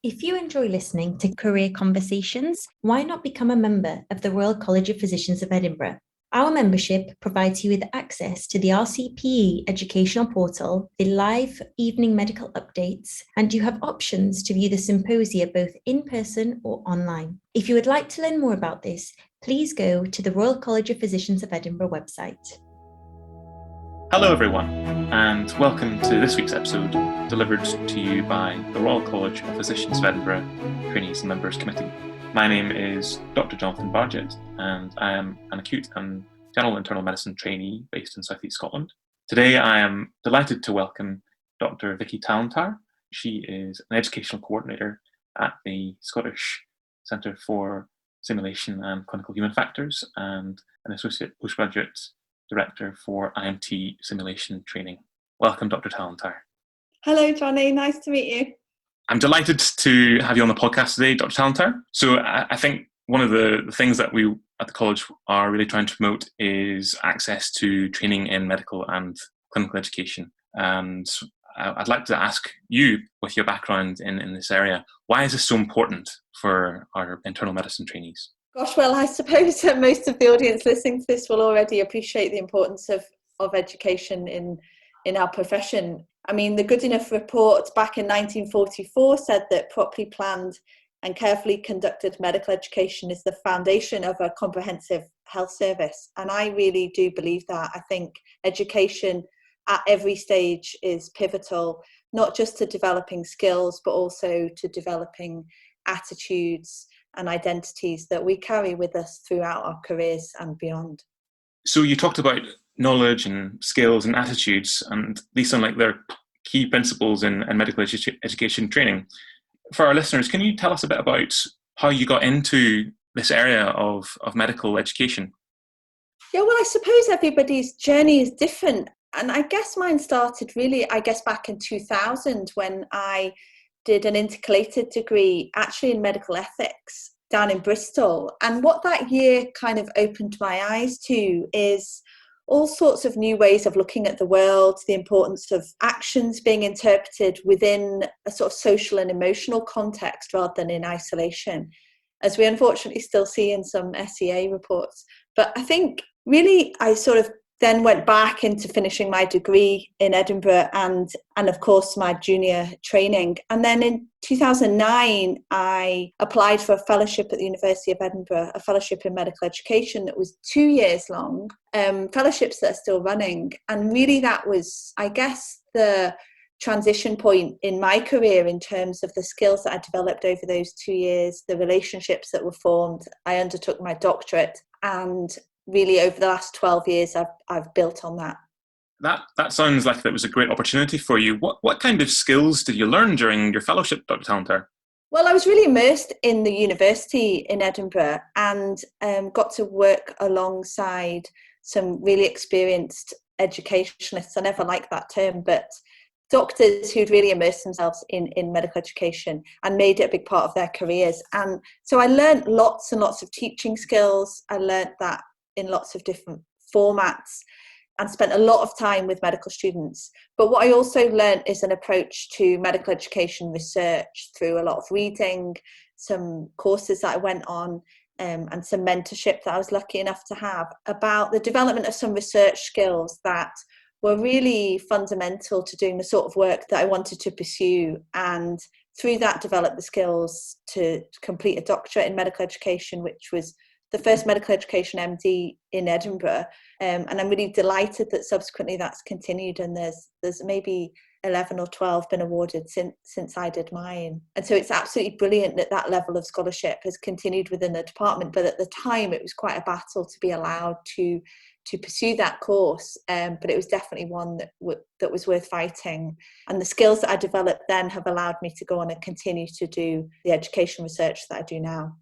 If you enjoy listening to career conversations, why not become a member of the Royal College of Physicians of Edinburgh? Our membership provides you with access to the RCPE educational portal, the live evening medical updates, and you have options to view the symposia both in person or online. If you would like to learn more about this, please go to the Royal College of Physicians of Edinburgh website. Hello everyone, and welcome to this week's episode, delivered to you by the Royal College of Physicians of Edinburgh Trainees and Members Committee. My name is Dr. Jonathan Bargett, and I am an acute and general internal medicine trainee based in South East Scotland. Today I am delighted to welcome Dr. Vicky Tallentire. She is an educational coordinator at the Scottish Centre for Simulation and Clinical Human Factors and an Associate Postgraduate Director for IMT Simulation Training. Welcome, Dr. Tallentire. Hello, Johnny. Nice to meet you. I'm delighted to have you on the podcast today, Dr. Tallentire. So I think one of the things that we at the college are really trying to promote is access to training in medical and clinical education. And I'd like to ask you, with your background in this area, why is this so important for our internal medicine trainees? Gosh, well, I suppose that most of the audience listening to this will already appreciate the importance of education in our profession. I mean, the Good Enough Report back in 1944 said that properly planned and carefully conducted medical education is the foundation of a comprehensive health service. And I really do believe that. I think education at every stage is pivotal, not just to developing skills, but also to developing attitudes and identities that we carry with us throughout our careers and beyond. So you talked about knowledge and skills and attitudes, and these sound like they're key principles in medical education training. For our listeners, can you tell us a bit about how you got into this area of medical education? Yeah, well, I suppose everybody's journey is different. And I guess mine started really, back in 2000 when I did an intercalated degree actually in medical ethics down in Bristol. And what that year kind of opened my eyes to is all sorts of new ways of looking at the world, the importance of actions being interpreted within a sort of social and emotional context rather than in isolation, as we unfortunately still see in some SEA reports. But I think really I sort of then went back into finishing my degree in Edinburgh and of course my junior training. And then in 2009, I applied for a fellowship at the University of Edinburgh, a fellowship in medical education that was 2 years long, fellowships that are still running. And really that was, I guess, the transition point in my career in terms of the skills that I developed over those 2 years, the relationships that were formed. I undertook my doctorate, and really over the last 12 years I've built on that. That sounds like that was a great opportunity for you. What kind of skills did you learn during your fellowship, Dr. Tallentire? Well, I was really immersed in the university in Edinburgh and got to work alongside some really experienced educationalists. I never liked that term, but doctors who'd really immersed themselves in medical education and made it a big part of their careers. And so I learned lots and lots of teaching skills. I learned that in lots of different formats and spent a lot of time with medical students. But what I also learned is an approach to medical education research through a lot of reading, some courses that I went on, and some mentorship that I was lucky enough to have about the development of some research skills that were really fundamental to doing the sort of work that I wanted to pursue. And through that, developed the skills to complete a doctorate in medical education, which was the first medical education MD in Edinburgh. And I'm really delighted that subsequently that's continued, and there's maybe 11 or 12 been awarded since I did mine. And so it's absolutely brilliant that level of scholarship has continued within the department. But at the time, it was quite a battle to be allowed to pursue that course. But it was definitely one that was worth fighting. And the skills that I developed then have allowed me to go on and continue to do the education research that I do now.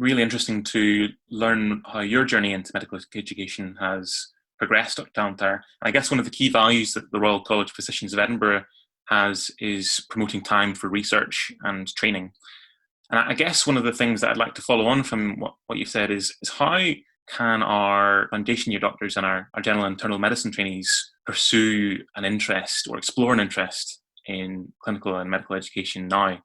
Really interesting to learn how your journey into medical education has progressed, Dr. Tallentire. I guess one of the key values that the Royal College of Physicians of Edinburgh has is promoting time for research and training. And I guess one of the things that I'd like to follow on from what you've said is how can our foundation year doctors and our general internal medicine trainees pursue an interest or explore an interest in clinical and medical education now?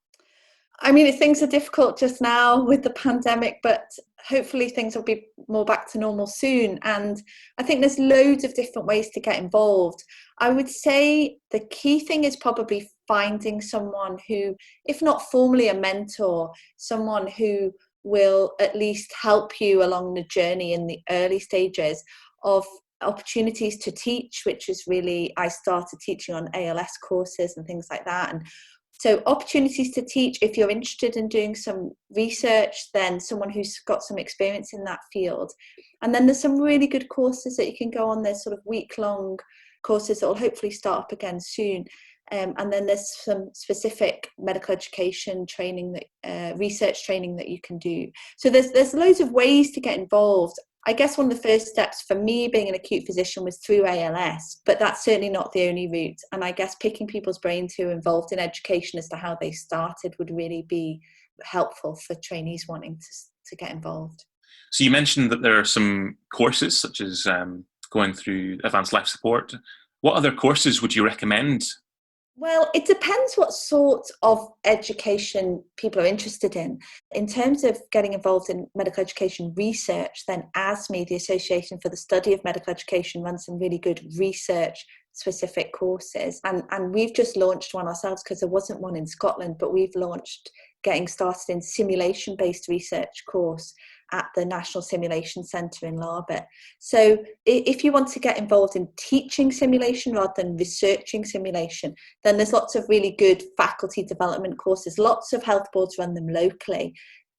I mean, things are difficult just now with the pandemic, but hopefully things will be more back to normal soon. And I think there's loads of different ways to get involved. I would say the key thing is probably finding someone who, if not formally a mentor, someone who will at least help you along the journey in the early stages of opportunities to teach, which is really, I started teaching on ALS courses and things like that. And so opportunities to teach, if you're interested in doing some research, then someone who's got some experience in that field. And then there's some really good courses that you can go on. There's sort of week-long courses that will hopefully start up again soon. And then there's some specific medical education training, that research training that you can do. So there's loads of ways to get involved. I guess one of the first steps for me being an acute physician was through ALS, but that's certainly not the only route. And I guess picking people's brains who are involved in education as to how they started would really be helpful for trainees wanting to get involved. So you mentioned that there are some courses such as going through advanced life support. What other courses would you recommend? Well, it depends what sort of education people are interested in. In terms of getting involved in medical education research, then ASME, the Association for the Study of Medical Education, runs some really good research specific courses. And we've just launched one ourselves because there wasn't one in Scotland, but we've launched getting started in simulation-based research course at the National Simulation Centre in Larbert. So if you want to get involved in teaching simulation rather than researching simulation, then there's lots of really good faculty development courses. Lots of health boards run them locally,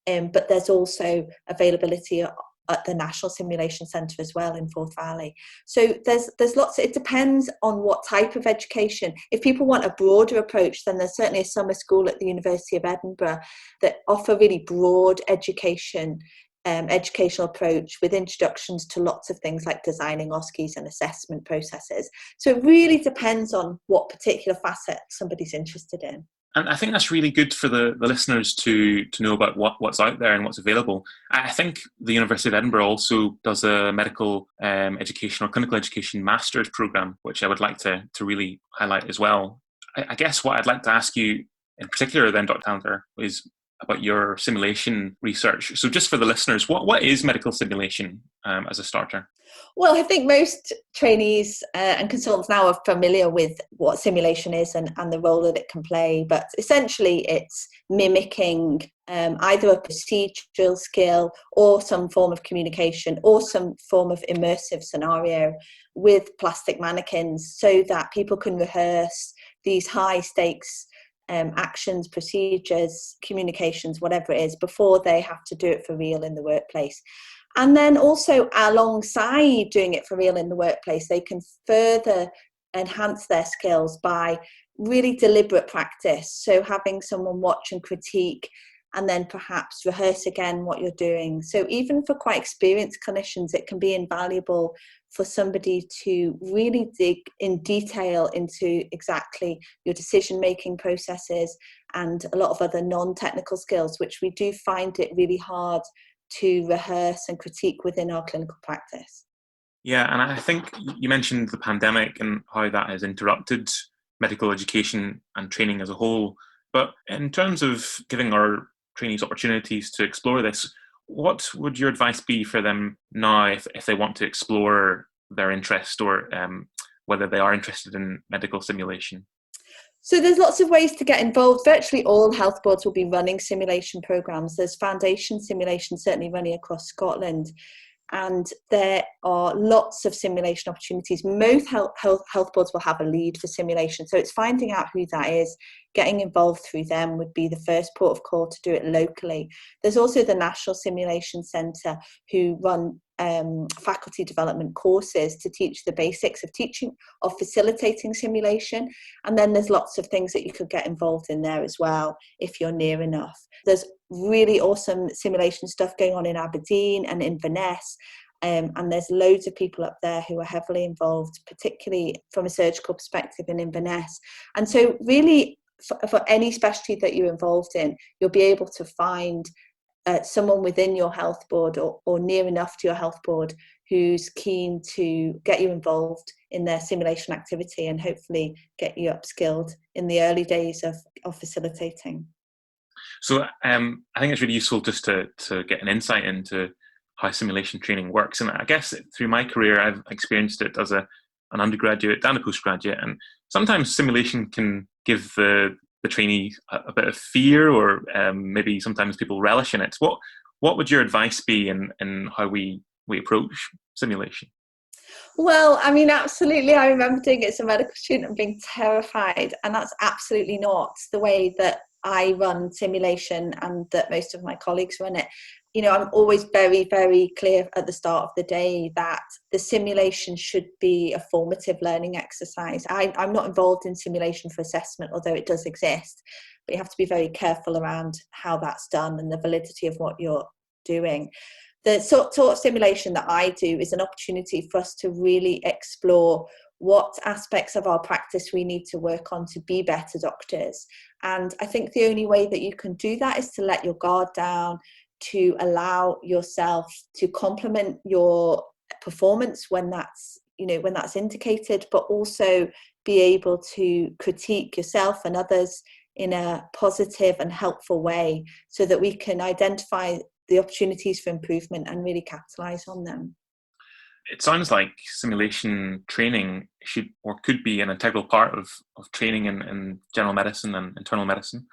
but there's also availability at the National Simulation Centre as well in Forth Valley. So there's lots, it depends on what type of education. If people want a broader approach, then there's certainly a summer school at the University of Edinburgh that offer really broad educational approach with introductions to lots of things like designing OSCEs and assessment processes. So it really depends on what particular facet somebody's interested in. And I think that's really good for the listeners to know about what's out there and what's available. I think the University of Edinburgh also does a medical education or clinical education master's programme, which I would like to really highlight as well. I guess what I'd like to ask you in particular then, Dr. Tallentire, is about your simulation research. So just for the listeners, what is medical simulation as a starter? Well, I think most trainees and consultants now are familiar with what simulation is and the role that it can play. But essentially, it's mimicking either a procedural skill or some form of communication or some form of immersive scenario with plastic mannequins so that people can rehearse these high stakes actions, procedures, communications, whatever it is, before they have to do it for real in the workplace. And then also alongside doing it for real in the workplace, they can further enhance their skills by really deliberate practice. So having someone watch and critique and then perhaps rehearse again what you're doing. So even for quite experienced clinicians, it can be invaluable for somebody to really dig in detail into exactly your decision-making processes and a lot of other non-technical skills, which we do find it really hard to rehearse and critique within our clinical practice. Yeah, and I think you mentioned the pandemic and how that has interrupted medical education and training as a whole. But in terms of giving our trainees opportunities to explore this, what would your advice be for them now if they want to explore their interest or whether they are interested in medical simulation? So there's lots of ways to get involved. Virtually all health boards will be running simulation programs. There's foundation simulation certainly running across Scotland. And there are lots of simulation opportunities. Most health boards will have a lead for simulation. So it's finding out who that is. Getting involved through them would be the first port of call to do it locally. There's also the National Simulation Centre who run faculty development courses to teach the basics of facilitating simulation. And then there's lots of things that you could get involved in there as well if you're near enough. There's really awesome simulation stuff going on in Aberdeen and Inverness. And there's loads of people up there who are heavily involved, particularly from a surgical perspective in Inverness. And so really, for any specialty that you're involved in, you'll be able to find someone within your health board or near enough to your health board who's keen to get you involved in their simulation activity and hopefully get you upskilled in the early days of facilitating. So I think it's really useful just to get an insight into how simulation training works. And I guess through my career, I've experienced it as an undergraduate and a postgraduate. And sometimes simulation can give the trainee a bit of fear, or maybe sometimes people relish in it. What would your advice be in how we approach simulation? Well, I mean, absolutely. I remember doing it as a medical student and being terrified. And that's absolutely not the way that I run simulation and that most of my colleagues run it. You know, I'm always very, very clear at the start of the day that the simulation should be a formative learning exercise. I'm not involved in simulation for assessment, although it does exist. But you have to be very careful around how that's done and the validity of what you're doing. The sort of simulation that I do is an opportunity for us to really explore what aspects of our practice we need to work on to be better doctors. And I think the only way that you can do that is to let your guard down, to allow yourself to complement your performance when that's indicated, but also be able to critique yourself and others in a positive and helpful way so that we can identify the opportunities for improvement and really capitalize on them. It sounds like simulation training should or could be an integral part of training in general medicine and internal medicine.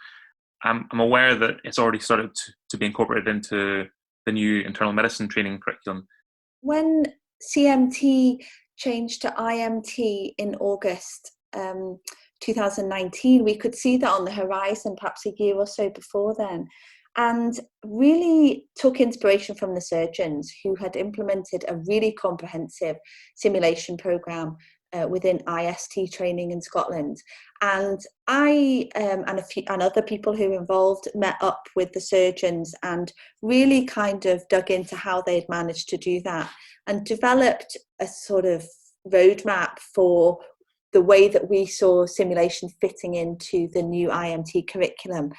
I'm aware that it's already started to be incorporated into the new internal medicine training curriculum. When CMT changed to IMT in August 2019, we could see that on the horizon, perhaps a year or so before then, and really took inspiration from the surgeons who had implemented a really comprehensive simulation program within IST training in Scotland. And I and other people who were involved met up with the surgeons and really kind of dug into how they'd managed to do that and developed a sort of roadmap for the way that we saw simulation fitting into the new IMT curriculum.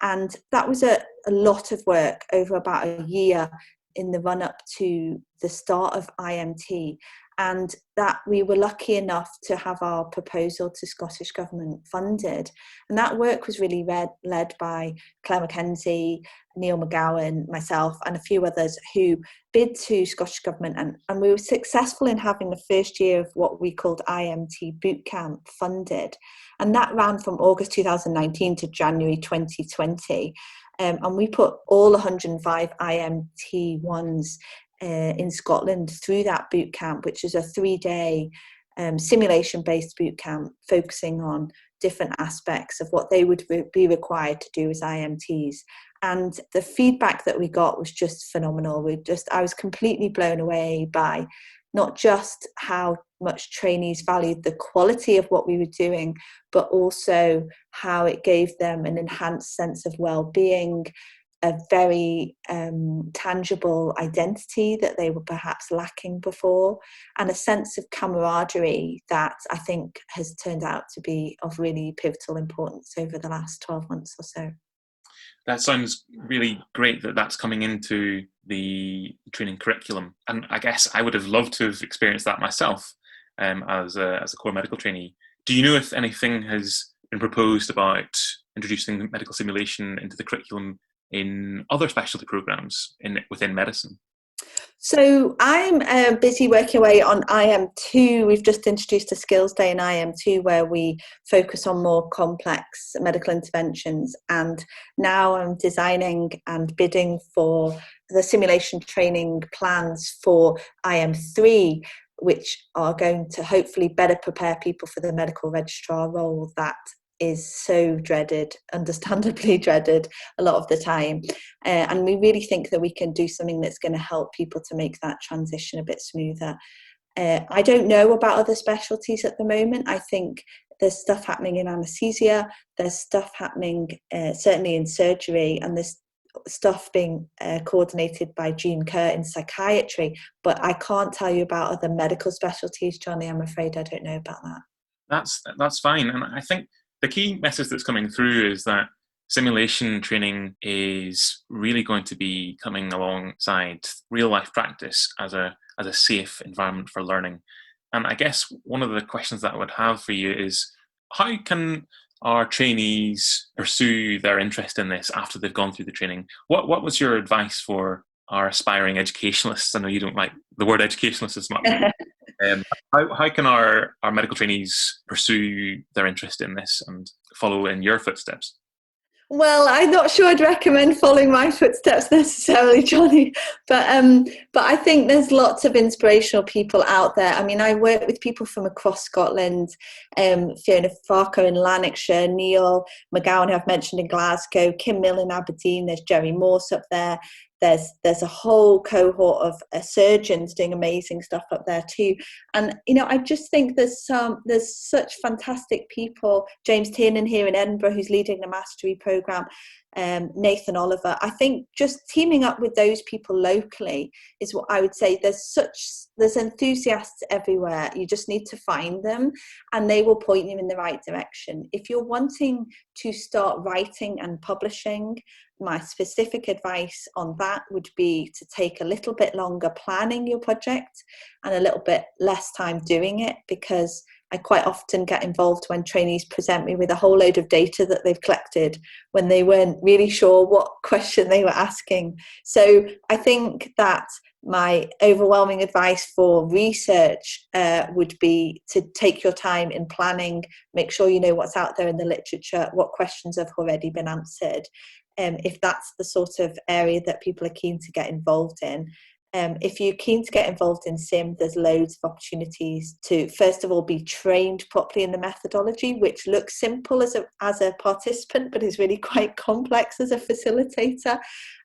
And that was a lot of work over about a year in the run-up to the start of IMT. And that we were lucky enough to have our proposal to Scottish Government funded. And that work was really led by Claire Mackenzie, Neil McGowan, myself, and a few others who bid to Scottish Government. And we were successful in having the first year of what we called IMT Bootcamp funded. And that ran from August 2019 to January 2020. And we put all 105 IMT1s in Scotland through that boot camp, which is a 3-day simulation-based boot camp focusing on different aspects of what they would be required to do as IMTs. And the feedback that we got was just phenomenal. I was completely blown away by not just how much trainees valued the quality of what we were doing, but also how it gave them an enhanced sense of well-being, a very tangible identity that they were perhaps lacking before, and a sense of camaraderie that I think has turned out to be of really pivotal importance over the last 12 months or so. That sounds really great that that's coming into the training curriculum. And I guess I would have loved to have experienced that myself as a core medical trainee. Do you know if anything has been proposed about introducing medical simulation into the curriculum in other specialty programs within medicine? So I'm busy working away on IM2. We've just introduced a skills day in IM2 where we focus on more complex medical interventions. And now I'm designing and bidding for the simulation training plans for IM3, which are going to hopefully better prepare people for the medical registrar role that is so dreaded, understandably dreaded a lot of the time. And we really think that we can do something that's going to help people to make that transition a bit smoother. I don't know about other specialties at the moment. I think there's stuff happening in anaesthesia, there's stuff happening certainly in surgery, and there's stuff being coordinated by Jean Kerr in psychiatry, but I can't tell you about other medical specialties, Johnny. I'm afraid I don't know about that. That's fine. And I think the key message that's coming through is that simulation training is really going to be coming alongside real life practice as a safe environment for learning. And I guess one of the questions that I would have for you is, how can our trainees pursue their interest in this after they've gone through the training, what was your advice for our aspiring educationalists? I know you don't like the word educationalist as much. How can our medical trainees pursue their interest in this and follow in your footsteps? Well, I'm not sure I'd recommend following my footsteps necessarily, Johnny, but I think there's lots of inspirational people out there. I mean, I work with people from across Scotland, Fiona Farker in Lanarkshire, Neil McGowan, who I've mentioned in Glasgow, Kim Mill in Aberdeen, there's Jerry Morse up there. There's a whole cohort of surgeons doing amazing stuff up there too. And, I just think there's such fantastic people. James Tiernan here in Edinburgh, who's leading the mastery programme, Nathan Oliver. I think just teaming up with those people locally is what I would say. There's enthusiasts everywhere. You just need to find them and they will point you in the right direction. If you're wanting to start writing and publishing, my specific advice on that would be to take a little bit longer planning your project and a little bit less time doing it, because I quite often get involved when trainees present me with a whole load of data that they've collected when they weren't really sure what question they were asking. So I think that my overwhelming advice for research would be to take your time in planning, make sure you know what's out there in the literature, what questions have already been answered. If that's the sort of area that people are keen to get involved in. If you're keen to get involved in SIM, there's loads of opportunities to, first of all, be trained properly in the methodology, which looks simple as a participant, but is really quite complex as a facilitator.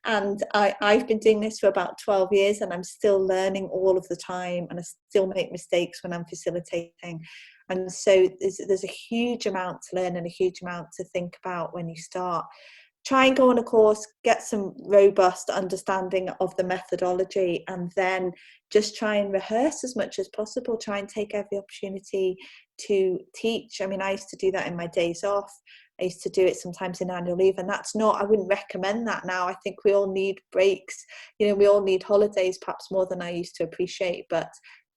And I've been doing this for about 12 years and I'm still learning all of the time, and I still make mistakes when I'm facilitating. And so there's a huge amount to learn and a huge amount to think about when you start. Try and go on a course, get some robust understanding of the methodology, and then just try and rehearse as much as possible. Try and take every opportunity to teach. I mean, I used to do that in my days off. I used to do it sometimes in annual leave, and I wouldn't recommend that now. I think we all need breaks. We all need holidays, perhaps more than I used to appreciate. But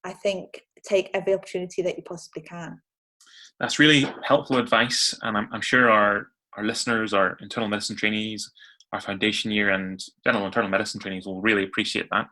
I think take every opportunity that you possibly can. That's really helpful advice, and I'm sure our listeners, our internal medicine trainees, our foundation year and general internal medicine trainees will really appreciate that.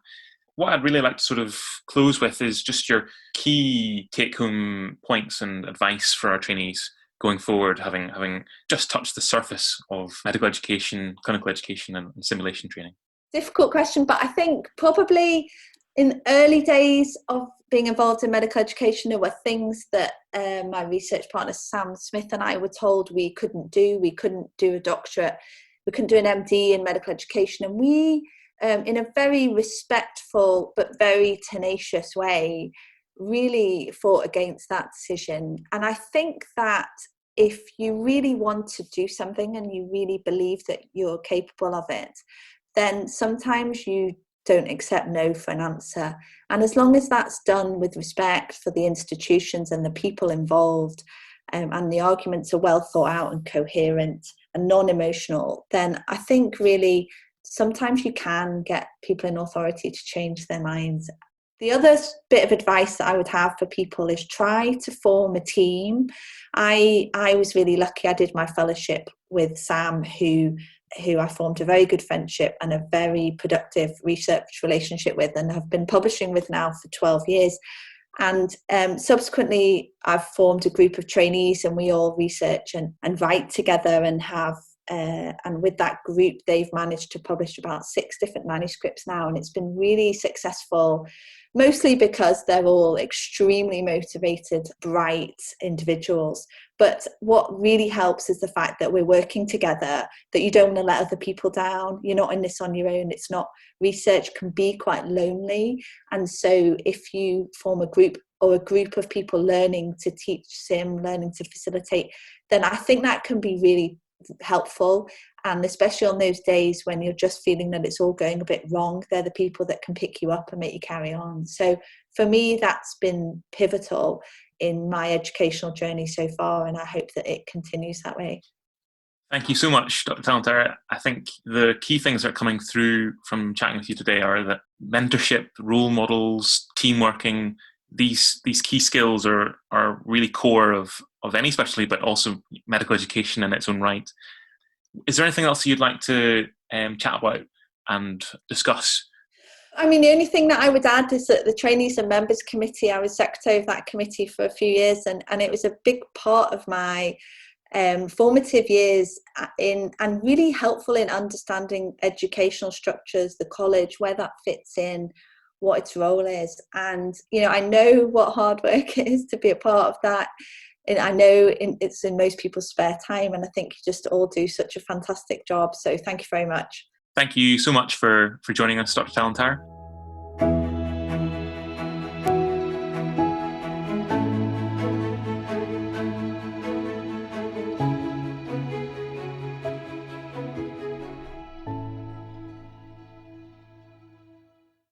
What I'd really like to sort of close with is just your key take-home points and advice for our trainees going forward, having just touched the surface of medical education, clinical education and simulation training. Difficult question, but I think probably in early days of being involved in medical education, there were things that my research partner Sam Smith and I were told we couldn't do. We couldn't do a doctorate, we couldn't do an MD in medical education, and we, in a very respectful but very tenacious way, really fought against that decision. And I think that if you really want to do something and you really believe that you're capable of it, then sometimes you don't accept no for an answer. And as long as that's done with respect for the institutions and the people involved, and the arguments are well thought out and coherent and non-emotional, then I think really sometimes you can get people in authority to change their minds. The other bit of advice that I would have for people is try to form a team. I was really lucky. I did my fellowship with Sam, who I formed a very good friendship and a very productive research relationship with, and have been publishing with now for 12 years. And subsequently, I've formed a group of trainees, and we all research and write together and have, and with that group, they've managed to publish about 6 different manuscripts now. And it's been really successful, mostly because they're all extremely motivated, bright individuals. But what really helps is the fact that we're working together, that you don't want to let other people down. You're not in this on your own. It's not, research can be quite lonely. And so if you form a group or a group of people learning to teach sim, learning to facilitate, then I think that can be really helpful. And especially on those days when you're just feeling that it's all going a bit wrong, they're the people that can pick you up and make you carry on. So for me, that's been pivotal in my educational journey so far, and I hope that it continues that way. Thank you so much, Dr. Tallentire. I think the key things that are coming through from chatting with you today are that mentorship, role models, team working, these key skills are really core of any specialty, but also medical education in its own right. Is there anything else you'd like to chat about and discuss? I mean, the only thing that I would add is that the Trainees and Members Committee, I was secretary of that committee for a few years, and it was a big part of my formative years and really helpful in understanding educational structures, the college, where that fits in, what its role is. And, I know what hard work it is to be a part of that. And I know it's in most people's spare time, and I think you just all do such a fantastic job. So thank you very much. Thank you so much for joining us, Dr. Tallentire.